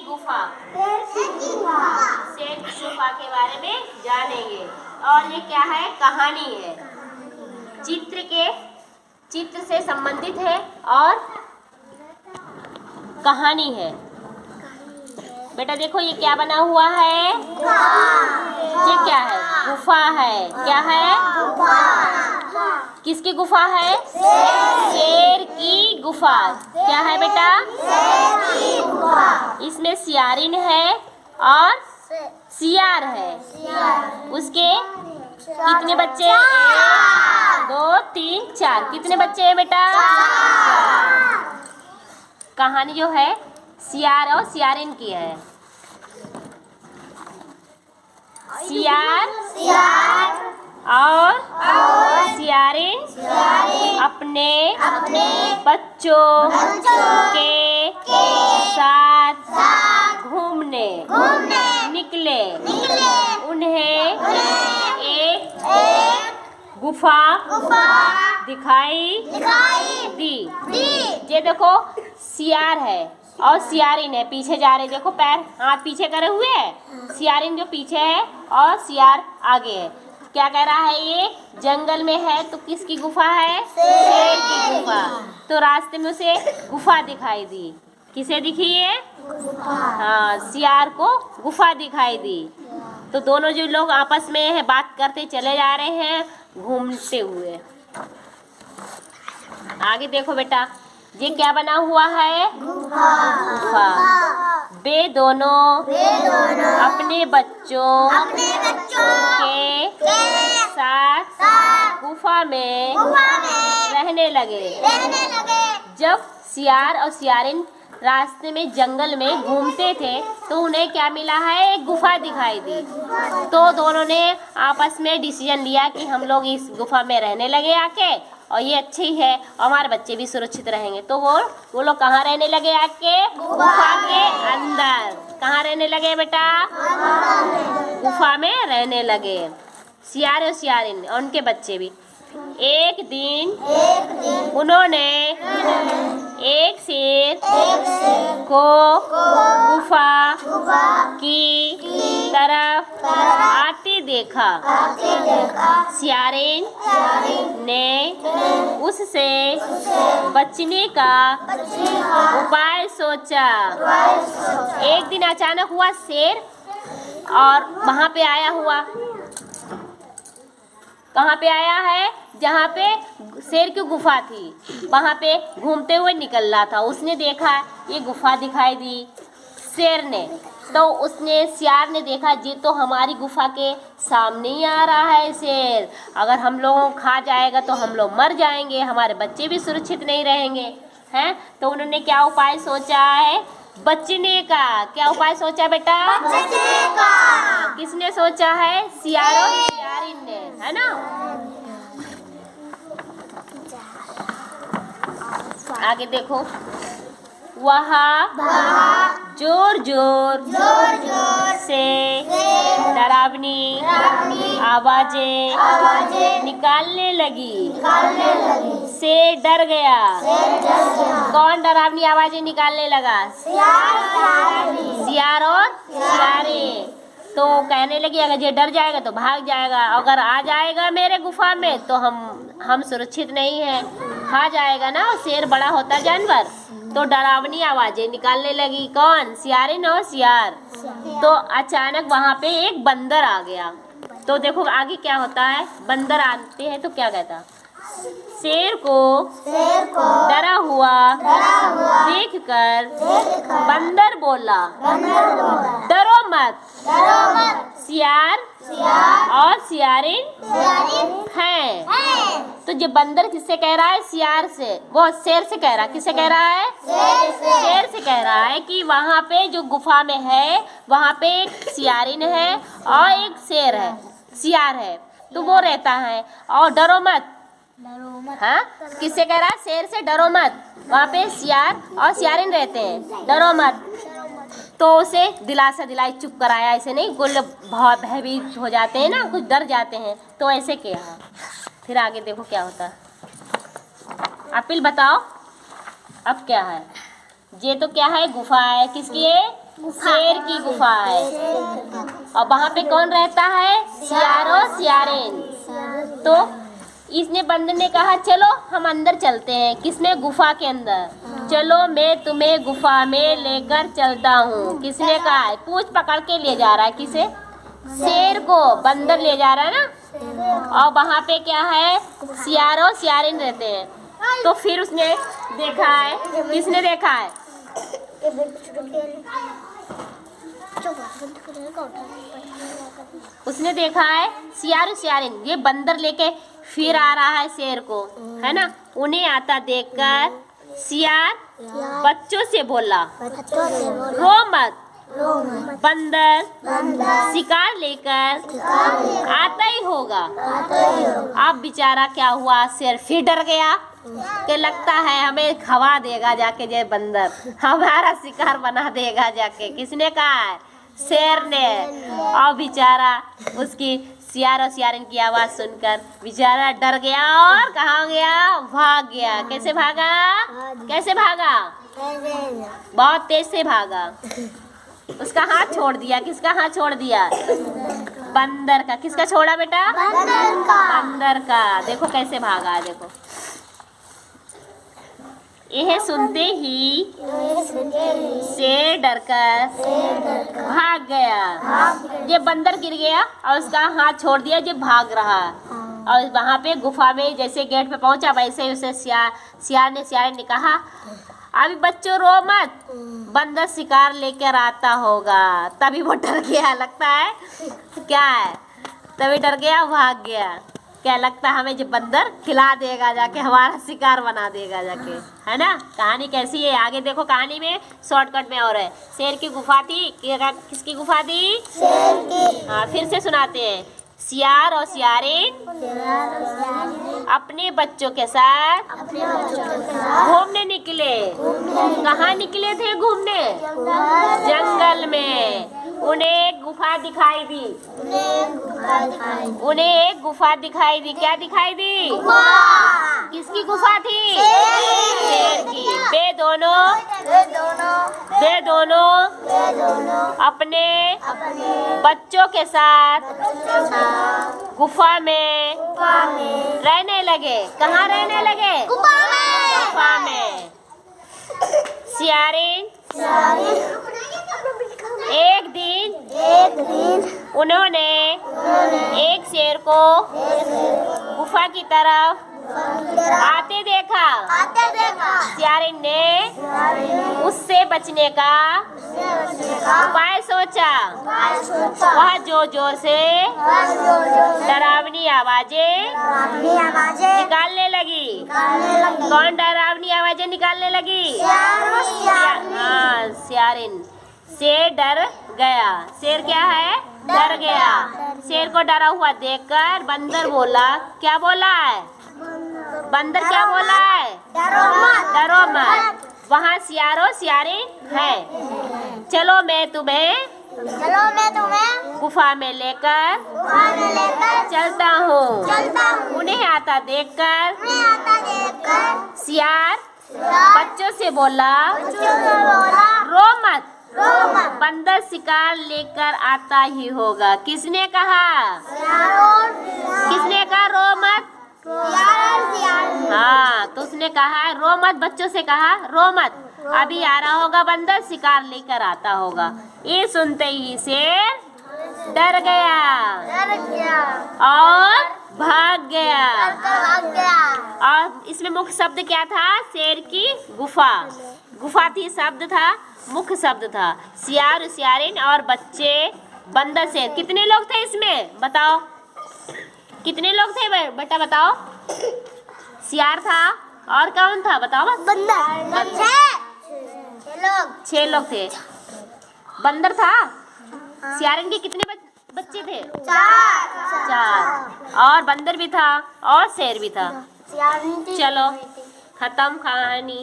गुफा। शेर की गुफा के बारे में जानेंगे। और ये क्या है? कहानी है, चित्र से संबंधित है और कहानी है। बेटा देखो ये क्या बना हुआ है? ये क्या है? गुफा है। क्या है? किसकी गुफा है? शेर की गुफा। क्या है बेटा? इसमें सियारिन है और सियार है। उसके कितने बच्चे? 1 2 3 4। कितने बच्चे हैं बेटा? कहानी जो है सियार और सियारिन की है। सियार और सियारिन अपने बच्चों के साथ घूमने निकले। उन्हें एक गुफा दिखाई दी। ये देखो सियार है और सियारिन है, पीछे जा रहे। देखो पैर हाथ पीछे करे हुए है। सियारिन जो पीछे है और सियार आगे है। क्या कह रहा है? ये जंगल में है तो किसकी गुफा है? शेर की गुफा। तो रास्ते में उसे गुफा दिखाई दी। किसे दिखी है? हाँ, सियार को गुफा दिखाई दी। तो दोनों जो लोग आपस में है बात करते चले जा रहे हैं घूमते हुए। आगे देखो बेटा, ये क्या बना हुआ है? गुफा। वे दोनों अपने बच्चों के साथ गुफा में रहने लगे। जब सियार और सियारिन रास्ते में जंगल में घूमते थे तो उन्हें क्या मिला है? एक गुफा दिखाई दी। तो दोनों ने आपस में डिसीजन लिया कि हम लोग इस गुफा में रहने लगे आके, और ये अच्छी है और हमारे बच्चे भी सुरक्षित रहेंगे। तो वो लोग कहाँ रहने लगे? आके गुफा के अंदर। कहाँ रहने लगे बेटा? गुफा में रहने लगे। सियार और सियारिन और उनके बच्चे भी। एक दिन उन्होंने एक शेर को गुफा की तरफ आते देखा। सियारिन ने उससे बचने का उपाय सोचा। एक दिन अचानक हुआ शेर और वहाँ पे आया हुआ। कहाँ पे आया है? जहाँ पे शेर की गुफा थी वहाँ पे घूमते हुए निकल रहा था। उसने देखा ये गुफा दिखाई दी शेर ने। तो उसने सियार ने देखा ये तो हमारी गुफा के सामने ही आ रहा है शेर। अगर हम लोगों को खा जाएगा तो हम लोग मर जाएंगे, हमारे बच्चे भी सुरक्षित नहीं रहेंगे हैं। तो उन्होंने क्या उपाय सोचा है? बचने का। क्या उपाय सोचा बेटा? बचने का। किसने सोचा है? सियार और सियारिन ने, है ना। आगे देखो, वहाँ जोर जोर से डरावनी आवाजें निकालने लगी। शेर डर गया। कौन डरावनी आवाजें निकालने लगा? सियार और सियारिन। तो कहने लगी अगर ये डर जाएगा तो भाग जाएगा, अगर आ जाएगा मेरे गुफा में तो हम सुरक्षित नहीं हैं, खा जाएगा ना, शेर बड़ा होता जानवर। तो डरावनी आवाजें निकालने लगी। कौन? सियारिन और सियार। तो अचानक वहाँ पे एक बंदर आ गया। तो देखो आगे क्या होता है। बंदर आते हैं तो क्या कहता? शेर को डरा हुआ देखकर बंदर बोला, डरो मत, सियार और सियारिन हैं। तो जो बंदर किससे कह रहा है? सियार से। वो शेर से कह रहा है। किससे कह रहा है? शेर से कह रहा है कि वहाँ पे जो गुफा में है वहाँ पे एक सियारिन है और एक शेर है, सियार है। तो वो रहता है और डरो मत। हाँ, किससे कह रहा है? शेर से। डरो मत, वहाँ पे सियार और सियारिन रहते हैं, डरो मत। तो उसे दिलासा दिलाई, चुप कराया। ऐसे नहीं, कुछ भयभीत हो जाते हैं ना, कुछ डर जाते हैं, तो ऐसे किया। फिर आगे देखो क्या होता है। अपिल बताओ अब क्या है। ये तो क्या है? गुफा है। किसकी है? शेर की गुफा है। और वहां पे कौन रहता है? सियार और सियारिन। तो इसने बंदर ने कहा चलो हम अंदर चलते हैं। किसमें? गुफा के अंदर। चलो मैं तुम्हें गुफा में लेकर चलता हूँ। किसने कहा है? पूंछ पकड़ के ले जा रहा है। किसे? शेर को बंदर ले जा रहा है ना। और वहां पे क्या है? सियार और सियारिन रहते हैं। तो फिर उसने देखा है। किसने देखा है? उसने देखा है सियार और सियारिन ये बंदर लेके फिर आ रहा है शेर को, है ना। उन्हें आता देखकर सियार बच्चों से बोला, रो मत, बंदर शिकार लेकर आता ही होगा। अब बेचारा क्या हुआ? शेर फिर डर गया कि लगता है हमें खवा देगा जाके, ये बंदर हमारा शिकार बना देगा जाके। किसने कहा है? शेर ने। और बेचारा उसकी सियार और सियारिन की आवाज सुनकर बेचारा डर गया और कहाँ गया? भाग गया। कैसे भागा? कैसे भागा? बहुत तेज से भागा। उसका हाथ छोड़ दिया। किसका हाथ छोड़ दिया? बंदर का। किसका छोड़ा बेटा? बंदर का। देखो कैसे भागा है, देखो। यह सुनते ही शेर डरकर भाग गया। ये बंदर गिर गया और उसका हाथ छोड़ दिया, जो भाग रहा। और वहां पे गुफा में जैसे गेट पे पहुंचा वैसे ही उसे सियार ने कहा, अभी बच्चों रो मत, बंदर शिकार लेकर आता होगा। तभी वो डर गया। लगता है क्या है? तभी डर गया, भाग गया। क्या लगता है हमें? जो बंदर खिला देगा जाके, हमारा शिकार बना देगा जाके, है ना। कहानी कैसी है आगे देखो। कहानी में शॉर्टकट में और है। शेर की गुफा थी। किसकी गुफा थी? शेर की। हाँ, फिर से सुनाते हैं। सियार और सियारिन अपने बच्चों के साथ घूमने निकले। कहाँ निकले थे घूमने? जंगल में। उन्हें एक गुफा दिखाई दी। उन्हें एक गुफा दिखाई दी। क्या दिखाई दी? किसकी गुफा थी? शेर की। वे दोनों अपने बच्चों के साथ गुफा में रहने लगे। कहाँ रहने लगे? गुफा में। सियारिन एक दिन उन्होंने एक शेर को गुफा की तरफ आते देखा। सियारिन ने उससे बचने का उपाय सोचा। वह जोर जोर से डरावनी आवाजें निकालने लगी। कौन डरावनी आवाजें निकालने लगी? हाँ, सियारिन। शेर डर गया। शेर क्या है? डर गया। शेर को डरा हुआ देखकर बंदर बोला, क्या बोला है? बंदर क्या बोला है? डरो मत, वहाँ सियार और सियारिन है। चलो मैं तुम्हें गुफा में लेकर चलता हूँ। उन्हें आता देखकर सियार बच्चों से बोला, रो मत, बंदर शिकार लेकर आता ही होगा। किसने कहा? किसने कहा रो मत? हाँ, तो उसने कहा रो मत। बच्चों से कहा रो मत, अभी आ रहा होगा बंदर, शिकार लेकर आता होगा। ये सुनते ही शेर डर गया और भाग गया। और इसमें मुख्य शब्द क्या था? शेर की गुफा। गुफा थी, शब्द था, मुख्य शब्द था। सियार सियारिन और बच्चे बंदर शेर। कितने लोग थे इसमें? बताओ कितने लोग थे बेटा? बताओ। सियार था और कौन था? बताओ बस। बंदर। 6 लोग थे। बंदर था। सियारिन के कितने बच्चे थे? 4। और बंदर भी था और शेर भी था। चलो खत्म कहानी।